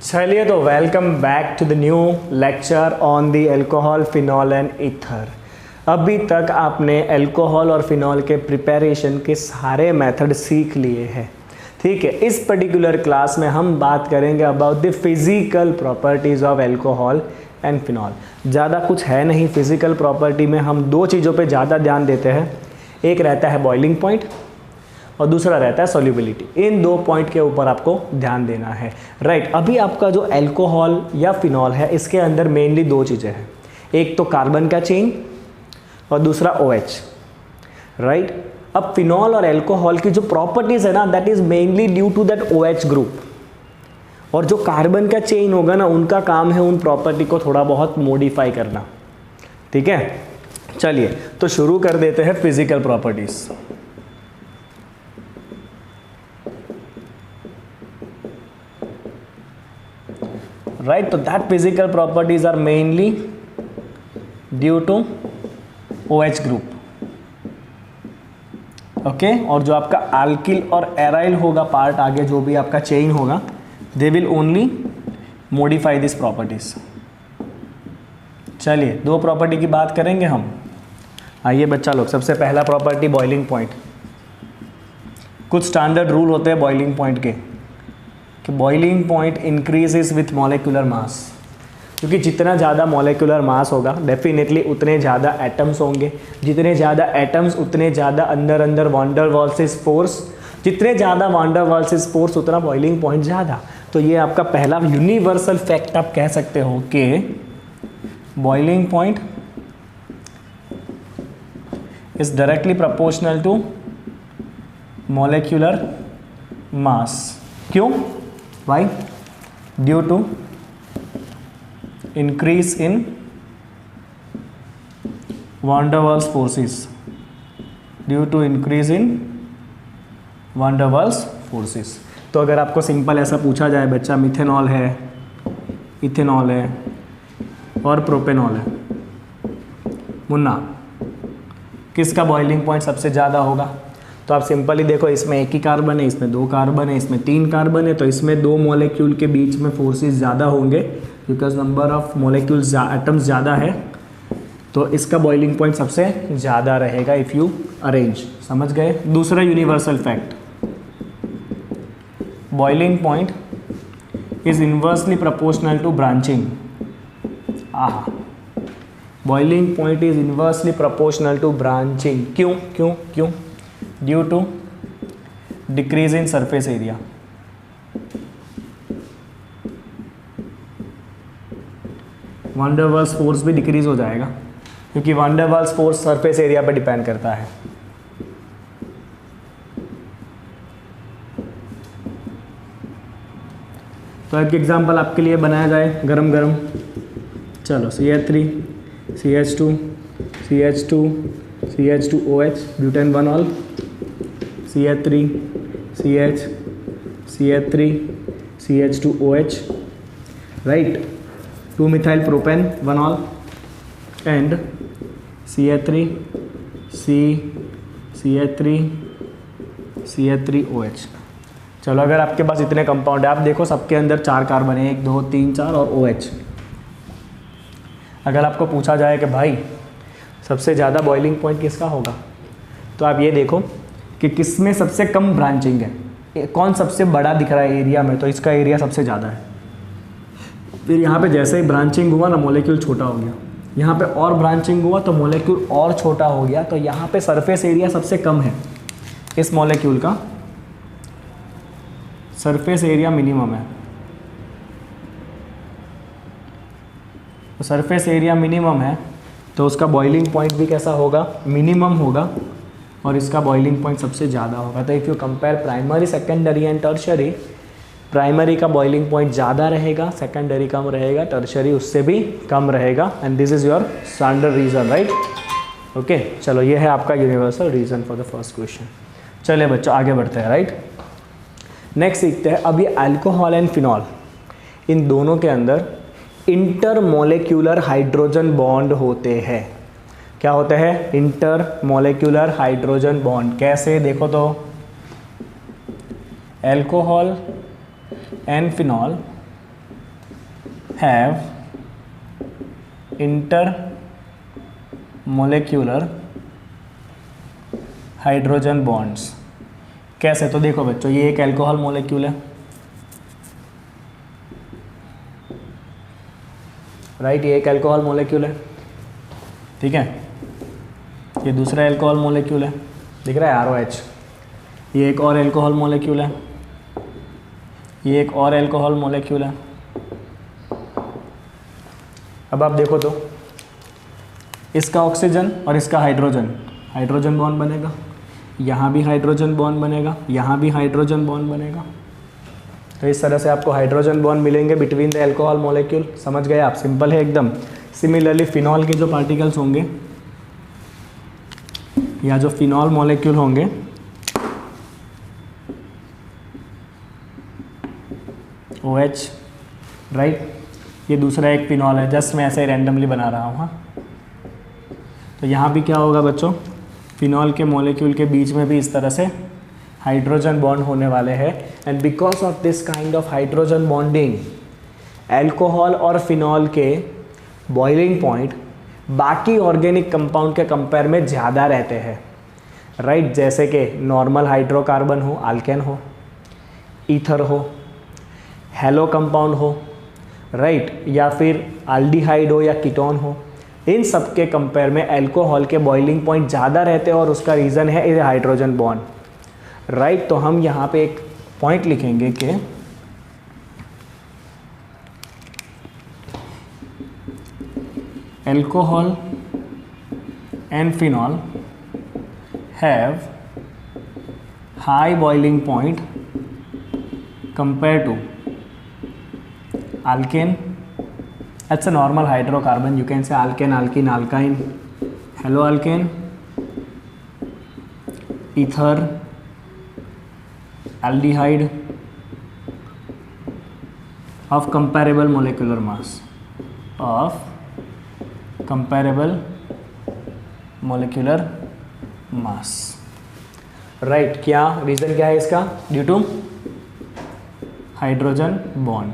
चलिए तो welcome back to the new lecture on the alcohol, phenol and ether. अभी तक आपने अल्कोहल और फिनॉल के प्रिपरेशन के सारे मेथड सीख लिए हैं, ठीक है। इस पर्टिकुलर क्लास में हम बात करेंगे about the physical properties of alcohol and phenol. ज़्यादा कुछ है नहीं फिजिकल प्रॉपर्टी में, हम दो चीज़ों पे ज़्यादा ध्यान देते हैं। एक रहता है बॉइलिंग पॉइंट और दूसरा रहता है सॉल्युबिलिटी। इन दो पॉइंट के ऊपर आपको ध्यान देना है, राइट। अभी आपका जो अल्कोहल या फिनॉल है, इसके अंदर मेनली दो चीज़ें हैं, एक तो कार्बन का चेन और दूसरा OH, राइट। अब फिनॉल और अल्कोहल की जो प्रॉपर्टीज़ है ना, that is mainly due to that OH group. और जो कार्बन का चेन होगा ना, उनका काम है उन प्रॉपर्टी को थोड़ा बहुत मॉडिफाई करना, ठीक है। चलिए तो शुरू कर देते हैं फिजिकल प्रॉपर्टीज़। Right, तो that physical properties are mainly due to OH group, okay. और जो आपका अल्किल और एराइल होगा पार्ट, आगे जो भी आपका चेन होगा, they will only modify this properties. चलिए दो प्रॉपर्टी की बात करेंगे हम। आइए बच्चा लोग, सबसे पहला प्रॉपर्टी बॉइलिंग पॉइंट। कुछ स्टैंडर्ड रूल होते हैं बॉइलिंग पॉइंट के, boiling point increases with molecular mass, क्योंकि जितना ज़्यादा मॉलिक्यूलर मास होगा डेफिनेटली उतने ज़्यादा एटम्स होंगे, जितने ज़्यादा एटम्स उतने ज़्यादा अंदर वान डेर वाल्स फोर्स, जितने ज़्यादा वान डेर वाल्स फोर्स उतना बॉइलिंग पॉइंट ज़्यादा। तो ये आपका पहला यूनिवर्सल फैक्ट आप कह सकते हो कि boiling point is directly proportional to molecular mass. क्यों? Why? Due to increase in van der Waals forces. Due to increase in van der Waals forces. तो अगर आपको सिंपल ऐसा पूछा जाए बच्चा, मिथेनॉल है, इथेनॉल है और प्रोपेनॉल है, मुन्ना किसका बॉइलिंग पॉइंट सबसे ज़्यादा होगा? तो आप सिंपली देखो, इसमें एक ही कार्बन है, इसमें दो कार्बन है, इसमें तीन कार्बन है, तो इसमें दो मॉलिक्यूल के बीच में फोर्सेस ज़्यादा होंगे, because number of molecules atoms ज़्यादा है, तो इसका बॉइलिंग पॉइंट सबसे ज़्यादा रहेगा इफ़ यू अरेंज। समझ गए? दूसरा universal fact, boiling point is inversely proportional to branching. आहा, boiling point is inversely proportional to branching. क्यों क्यों क्यों? Due to decrease in surface area. Van der Waals force भी डिक्रीज हो जाएगा, क्योंकि van der Waals force surface area पर depend करता है। तो एक एग्जांपल आपके लिए बनाया जाए गरम गरम। चलो CH3 CH2 CH2 CH2OH butane 1 all, CH3 CH CH3 CH2OH, right. 2 methyl propane 1 all and CH3 C CH3 CH3OH। चलो अगर आपके पास इतने कंपाउंड है, आप देखो सबके अंदर 4 कार्बन है, 1 2 3 4 और OH। अगर आपको पूछा जाए कि भाई सबसे ज़्यादा बॉइलिंग पॉइंट किसका होगा, तो आप ये देखो कि किस में सबसे कम ब्रांचिंग है, कौन सबसे बड़ा दिख रहा है एरिया में, तो इसका एरिया सबसे ज़्यादा है। फिर यहाँ पे जैसे ही ब्रांचिंग हुआ ना, मॉलिक्यूल छोटा हो गया, यहाँ पे और ब्रांचिंग हुआ तो मॉलिक्यूल और छोटा हो गया, तो यहाँ पे सरफेस एरिया सबसे कम है, इस मॉलिक्यूल का सरफेस एरिया मिनिमम है। तो सरफेस एरिया मिनिमम है, तो उसका बॉइलिंग पॉइंट भी कैसा होगा? मिनिमम होगा, और इसका बॉइलिंग पॉइंट सबसे ज़्यादा होगा। तो if you compare primary, secondary and tertiary, primary का बॉइलिंग पॉइंट ज़्यादा रहेगा, सेकेंडरी कम रहेगा, टर्शरी उससे भी कम रहेगा, and this is your standard reason, right. Okay, चलो ये है आपका universal reason for the first question. चलिए बच्चों आगे बढ़ते हैं, राइट। नेक्स्ट सीखते हैं। अब ये अल्कोहल एंड फिनॉल, इन दोनों के अंदर इंटरमोलेक्यूलर हाइड्रोजन बॉन्ड होते हैं। क्या होते हैं? इंटरमोलेक्यूलर हाइड्रोजन बॉन्ड। कैसे? देखो तो, alcohol and phenol have inter molecular hydrogen bonds. कैसे? तो देखो बच्चों, ये एक अल्कोहल मोलिक्यूल है, राइट, ये एक अल्कोहल मोलिक्यूल है, ठीक है। ये दूसरा अल्कोहल मोलिक्यूल है, दिख रहा है ROH। ये एक और अल्कोहल मोलिक्यूल है, ये एक और अल्कोहल मोलिक्यूल है। अब आप देखो तो इसका ऑक्सीजन और इसका हाइड्रोजन, हाइड्रोजन बॉन्ड बनेगा, यहाँ भी हाइड्रोजन बॉन्ड बनेगा, यहाँ भी हाइड्रोजन बॉन्ड बनेगा। तो इस तरह से आपको हाइड्रोजन बॉन्ड मिलेंगे बिटवीन द अल्कोहल मॉलिक्यूल। समझ गए आप? सिंपल है एकदम। सिमिलरली फिनॉल के जो पार्टिकल्स होंगे या जो फिनॉल मॉलिक्यूल होंगे, OH, राइट, ये दूसरा एक फिनॉल है, जस्ट मैं ऐसे ही रैंडमली बना रहा हूँ। हाँ, तो यहाँ भी क्या होगा बच्चों, फिनॉल के मॉलिक्यूल के बीच में भी इस तरह से हाइड्रोजन बॉन्ड होने वाले हैं। And because of this kind of hydrogen bonding, alcohol और फिनॉल के बॉइलिंग पॉइंट बाकी ऑर्गेनिक कंपाउंड के कंपेयर में ज़्यादा रहते हैं, राइट। जैसे कि नॉर्मल हाइड्रोकार्बन हो, आल्केन हो, ईथर हो, हेलो कंपाउंड हो, राइट, या फिर एल्डिहाइड हो या कीटोन हो, इन सब के कंपेयर में अल्कोहल के बॉइलिंग पॉइंट ज़्यादा रहते हैं और उसका रीज़न है ये हाइड्रोजन बॉन्ड, राइट। तो हम यहाँ पे एक पॉइंट लिखेंगे कि alcohol and phenol have high boiling point compare to alkane. That's a normal hydrocarbon. You can say alkane, alkene, alkyne, haloalkane, ether, aldehyde of comparable molecular mass, of comparable molecular mass, right. क्या reason क्या है इसका? Due to hydrogen bond.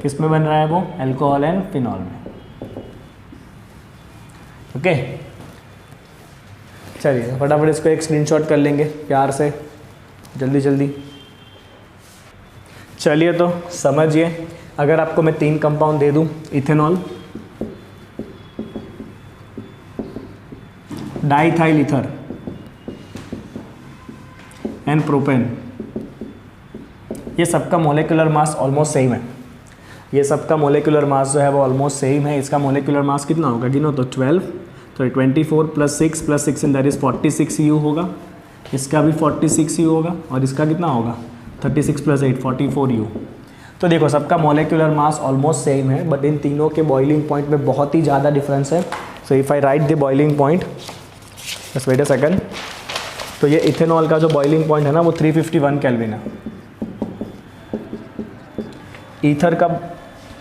किस में बन रहा है वो? अल्कोहल एंड फिनॉल में। ओके, चलिए फटाफट इसको एक स्क्रीनशॉट कर लेंगे प्यार से, जल्दी जल्दी। चलिए तो समझिए, अगर आपको मैं 3 कंपाउंड दे दूं, ethanol, diethyl ether and propane, ये सबका मोलिकुलर मास ऑलमोस्ट सेम है। ये सबका मोलिकुलर मास जो है वो ऑलमोस्ट सेम है। इसका मोलिकुलर मास कितना होगा गिनो तो 12, तो 24 + 6 + 6 दैट इज 46 U होगा। इसका भी 46 U होगा और इसका कितना होगा 36 + 8 44 U। तो देखो सबका मोलिकुलर मास ऑलमोस्ट सेम है, बट इन तीनों के बॉइलिंग पॉइंट में बहुत ही ज़्यादा डिफरेंस है। So if I right the boiling point, बस वेट अ सेकंड, तो ये इथेनॉल का जो बॉइलिंग पॉइंट है ना वो 351 केल्विन है।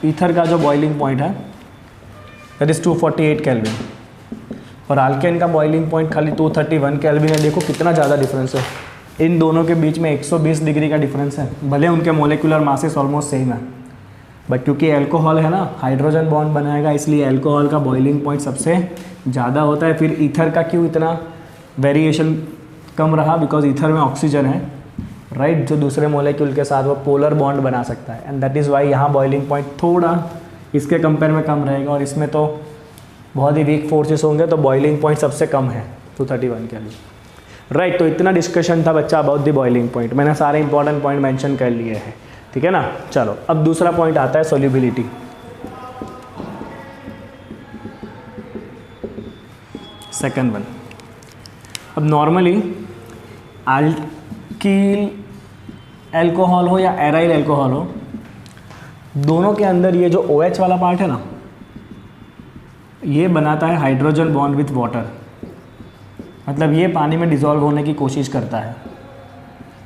ईथर का जो बॉइलिंग पॉइंट है दैट इज़ 248 केल्विन, और आल्केन का बॉइलिंग पॉइंट खाली 231 केल्विन है। देखो कितना ज़्यादा डिफरेंस है, इन दोनों के बीच में 120 डिग्री का डिफरेंस है। भले उनके मोलिकुलर मासेस ऑलमोस्ट सेम है, बट क्योंकि अल्कोहल है ना, हाइड्रोजन बॉन्ड बनाएगा, इसलिए अल्कोहल का बॉइलिंग पॉइंट सबसे ज़्यादा होता है। फिर ईथर का क्यों इतना वेरिएशन कम रहा? बिकॉज ईथर में ऑक्सीजन है, राइट, जो दूसरे मोलिक्यूल के साथ वो पोलर बॉन्ड बना सकता है, एंड दैट इज़ वाई यहाँ बॉइलिंग पॉइंट थोड़ा इसके कंपेयर में कम रहेगा, और इसमें तो बहुत ही वीक फोर्सेस होंगे, तो बॉइलिंग पॉइंट सबसे कम है 231 के लिए, राइट। तो इतना डिस्कशन था बच्चा अबाउट द बॉइलिंग पॉइंट। मैंने सारे इंपॉर्टेंट पॉइंट मेंशन कर लिए हैं, ठीक है ना। चलो अब दूसरा पॉइंट आता है सोल्यूबिलिटी। सेकंड वन, अब नॉर्मली अल्कील अल्कोहल हो या एराइल अल्कोहल हो, दोनों के अंदर ये जो OH वाला पार्ट है ना, ये बनाता है हाइड्रोजन बॉन्ड विथ वाटर, मतलब ये पानी में डिज़ोल्व होने की कोशिश करता है।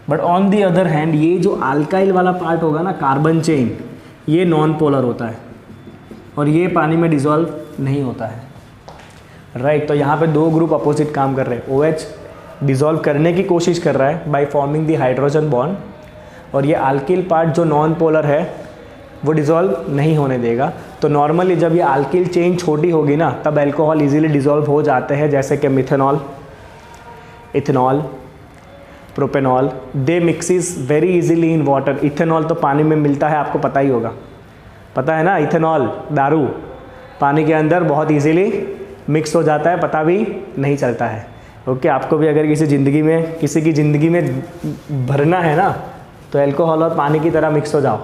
But on the other hand ये जो अल्काइल वाला पार्ट होगा ना, कार्बन चेन, ये नॉन पोलर होता है और ये पानी में डिज़ोल्व नहीं होता है, राइट। तो यहाँ पे 2 ग्रुप अपोजिट काम कर रहे हैं। OH डिज़ोल्व करने की कोशिश कर रहा है by forming the hydrogen bond, और ये अल्किल पार्ट जो नॉन पोलर है वो डिज़ोल्व नहीं होने देगा। तो नॉर्मली जब ये अल्किल चेन छोटी होगी ना तब अल्कोहल इजीली डिज़ोल्व हो जाते हैं, जैसे कि methanol, ethanol, propanol. They mixes very easily in water. Ethanol तो पानी में मिलता है, आपको पता ही होगा, पता है ना, इथेनॉल दारू पानी के अंदर बहुत इजीली मिक्स हो जाता है, पता भी नहीं चलता है। ओके, आपको भी अगर किसी की ज़िंदगी में भरना है ना तो अल्कोहल और पानी की तरह मिक्स हो जाओ,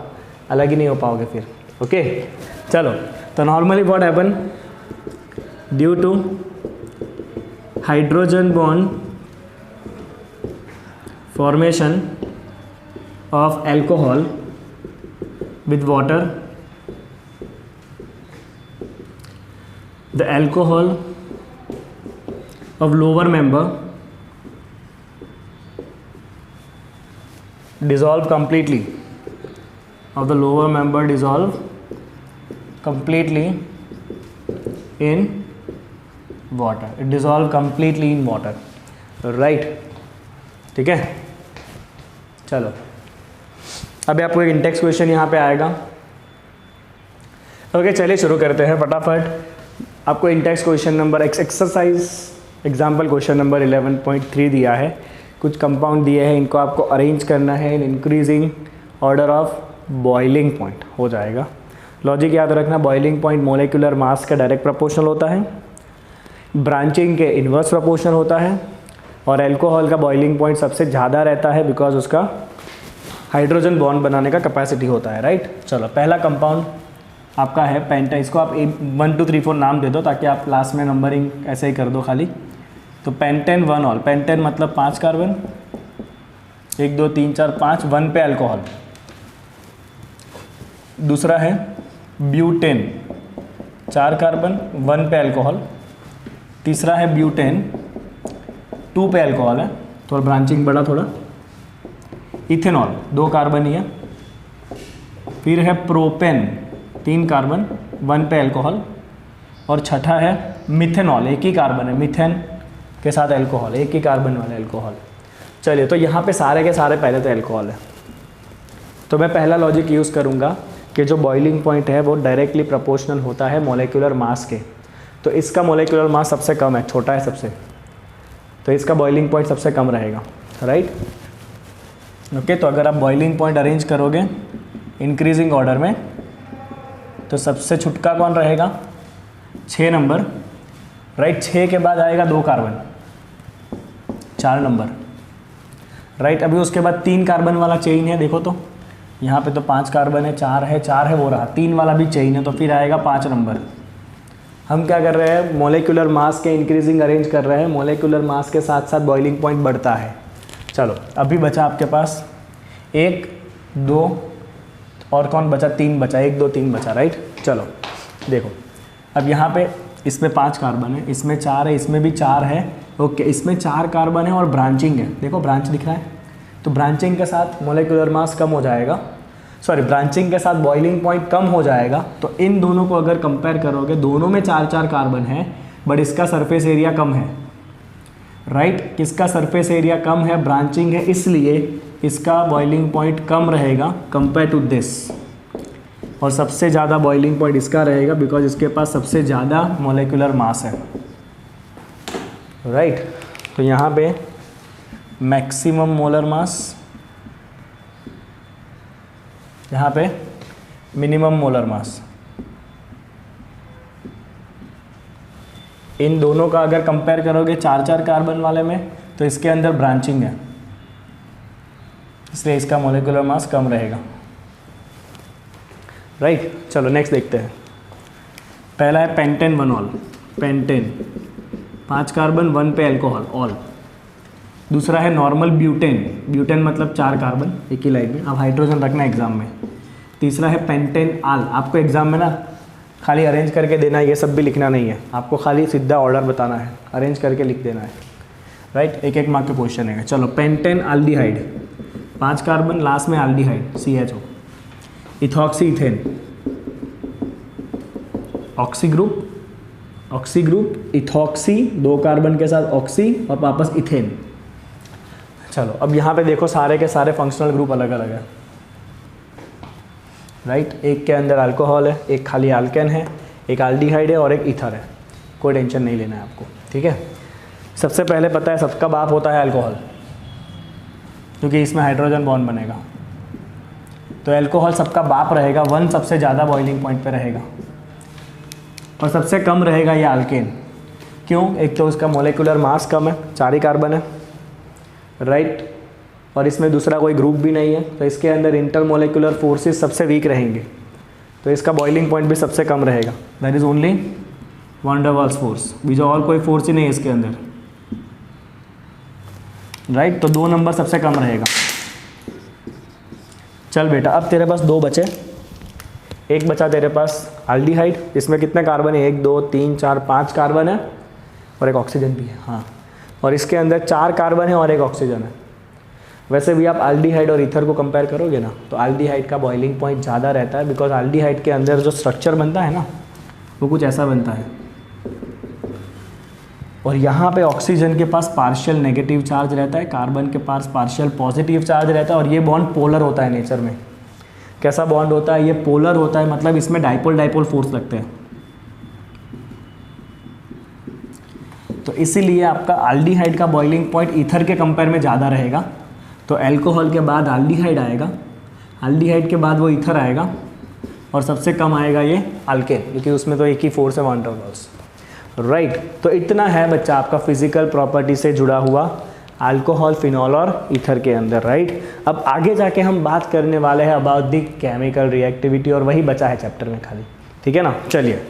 अलग ही नहीं हो पाओगे फिर। ओके चलो, तो normally what happen, due to hydrogen bond formation of alcohol with water, the alcohol of lower member dissolve completely, of the lower member dissolve completely in water, it dissolve completely in water, right? ठीक है, चलो अभी आपको एक Intex question यहाँ पे आएगा। Okay चलिए शुरू करते हैं फटाफट। आपको Intex question number exercise example question number 11.3 दिया है। कुछ कंपाउंड दिए हैं, इनको आपको अरेंज करना है in increasing order of boiling point. हो जाएगा। लॉजिक याद रखना, बॉइलिंग पॉइंट मोलिकुलर मास का डायरेक्ट प्रोपोर्शनल होता है, ब्रांचिंग के इन्वर्स प्रोपोर्शनल होता है, और अल्कोहल का बॉइलिंग पॉइंट सबसे ज़्यादा रहता है बिकॉज उसका हाइड्रोजन बॉन्ड बनाने का कैपेसिटी होता है, राइट। चलो पहला कंपाउंड आपका है पेंटेन। इसको आप 1 2 3 4 नाम दे दो ताकि आप लास्ट में नंबरिंग ऐसे ही कर दो खाली। तो पेंटेन 1 ऑल, पेंटेन मतलब 5 कार्बन, 1 2 3 4 5, 1 पे अल्कोहल। दूसरा है ब्यूटेन, 4 कार्बन, 1 पे अल्कोहल। तीसरा है ब्यूटेन, 2 पे अल्कोहल है, थोड़ा ब्रांचिंग बड़ा थोड़ा। इथेनॉल 2 कार्बन ही है। फिर है प्रोपेन, 3 कार्बन, 1 पे अल्कोहल। और छठा है मिथेनॉल, 1 ही कार्बन है, मिथेन के साथ अल्कोहल, 1 ही कार्बन वाले अल्कोहल। चलिए तो यहाँ पे सारे के सारे पहले तो अल्कोहल है, तो मैं पहला लॉजिक यूज़ करूँगा कि जो बॉइलिंग पॉइंट है वो डायरेक्टली प्रोपोर्शनल होता है मोलिकुलर मास के। तो इसका मोलिकुलर मास सबसे कम है, छोटा है सबसे, तो इसका बॉइलिंग पॉइंट सबसे कम रहेगा, राइट। ओके, तो अगर आप बॉइलिंग पॉइंट अरेंज करोगे इंक्रीजिंग ऑर्डर में तो सबसे छुटका कौन रहेगा, 6 नंबर, राइट। 6 के बाद आएगा 2 कार्बन, 4 नंबर, राइट। अभी उसके बाद 3 कार्बन वाला चेन है, देखो तो यहाँ पे तो 5 कार्बन है, 4 है वो रहा, 3 वाला भी चेन है, तो फिर आएगा 5 नंबर। हम क्या कर रहे हैं, मोलिकुलर मास के इंक्रीजिंग अरेंज कर रहे हैं, मोलिकुलर मास के साथ साथ बॉइलिंग पॉइंट बढ़ता है। चलो अभी बचा आपके पास 1 2 और कौन बचा, 3 बचा, 1 2 3 बचा, राइट। चलो देखो अब यहाँ पे इसमें 5 कार्बन है, इसमें 4 है, इसमें भी 4 है। ओके, इसमें 4 कार्बन है और ब्रांचिंग है, देखो ब्रांच दिख रहा है, तो ब्रांचिंग के साथ मोलिकुलर मास कम हो जाएगा, सॉरी ब्रांचिंग के साथ बॉइलिंग पॉइंट कम हो जाएगा। तो इन दोनों को अगर कंपेयर करोगे, दोनों में 4 कार्बन है बट इसका सरफेस एरिया कम है, राइट। किसका सरफेस एरिया कम है, ब्रांचिंग है, इसलिए इसका बॉइलिंग पॉइंट कम रहेगा कंपेयर टू दिस, और सबसे ज़्यादा बॉइलिंग पॉइंट इसका रहेगा बिकॉज इसके पास सबसे ज़्यादा मोलिकुलर मास है, राइट। तो यहाँ पे मैक्सिमम मोलर मास, यहाँ पे मिनिमम मोलर मास। इन दोनों का अगर कंपेयर करोगे 4 कार्बन वाले में तो इसके अंदर ब्रांचिंग है, इसलिए इसका मोलिकुलर मास कम रहेगा, राइट। चलो नेक्स्ट देखते हैं। पहला है पेंटेन 1 ऑल, पेंटेन 5 कार्बन, 1 पे अल्कोहल, ऑल। दूसरा है नॉर्मल ब्यूटेन, ब्यूटेन मतलब 4 कार्बन, एक ही लाइन में, आप हाइड्रोजन रखना एग्जाम में। तीसरा है पेंटेन आल, आपको एग्जाम में ना खाली अरेंज करके देना है, ये सब भी लिखना नहीं है, आपको खाली सीधा ऑर्डर बताना है, अरेंज करके लिख देना है, राइट। 1 मार्क के क्वेश्चन है। चलो पेंटेन आल्डिहाइड, 5 कार्बन, लास्ट में aldehyde CHO। Ethoxy ethane, oxy group, ethoxy 2 carbon के साथ ऑक्सी और वापस इथेन। चलो अब यहाँ पे देखो सारे के सारे फंक्शनल ग्रुप अलग अलग है। राइट। एक के अंदर अल्कोहल है, एक खाली अल्केन है, एक एल्डिहाइड है और एक ईथर है। कोई टेंशन नहीं लेना है आपको, ठीक है। सबसे पहले पता है सबका बाप होता है अल्कोहल, क्योंकि इसमें हाइड्रोजन बॉन्ड बनेगा। तो अल्कोहल सबका बाप रहेगा, 1 सबसे ज़्यादा बॉइलिंग पॉइंट पे रहेगा और सबसे कम रहेगा ये अल्केन। क्यों? एक तो उसका मोलिकुलर मास कम है, 4 ही कार्बन है, राइट। और इसमें दूसरा कोई ग्रुप भी नहीं है, तो इसके अंदर इंटरमोलिकुलर फोर्सेस सबसे वीक रहेंगे, तो इसका बॉइलिंग पॉइंट भी सबसे कम रहेगा। That is only van der Waals force, बीजा और कोई फोर्स ही नहीं है इसके अंदर, राइट। तो 2 नंबर सबसे कम रहेगा। चल बेटा, अब तेरे पास 2 बचे। एक बचा तेरे पास एल्डिहाइड, इसमें कितने कार्बन है? 1 2 3 4 5 कार्बन है और एक ऑक्सीजन भी है, हाँ। और इसके अंदर 4 कार्बन है और एक ऑक्सीजन है। वैसे भी आप एल्डिहाइड और ईथर को कंपेयर करोगे ना, तो एल्डिहाइड का बॉइलिंग पॉइंट ज़्यादा रहता है, बिकॉज एल्डिहाइड के अंदर जो स्ट्रक्चर बनता है ना, वो कुछ ऐसा बनता है। और यहाँ पे ऑक्सीजन के पास पार्शियल नेगेटिव चार्ज रहता है, कार्बन के पास पार्शियल पॉजिटिव चार्ज रहता है, और ये बॉन्ड पोलर होता है नेचर में। कैसा बॉन्ड होता है? ये पोलर होता है, मतलब इसमें डाइपोल डाइपोल फोर्स लगते हैं। तो इसीलिए आपका एल्डिहाइड का बॉइलिंग पॉइंट ईथर के कंपेयर में ज़्यादा रहेगा। तो अल्कोहल के बाद एल्डिहाइड आएगा, एल्डिहाइड के बाद वो ईथर आएगा, और सबसे कम आएगा ये अल्केन, क्योंकि उसमें तो एक ही फोर्स है, वैन डर वाल्स, राइट। तो इतना है बच्चा आपका फिजिकल प्रॉपर्टी से जुड़ा हुआ अल्कोहल, फिनॉल और ईथर के अंदर, राइट। अब आगे जाके हम बात करने वाले हैं अबाउट द केमिकल रिएक्टिविटी, और वही बचा है चैप्टर में खाली, ठीक है ना। चलिए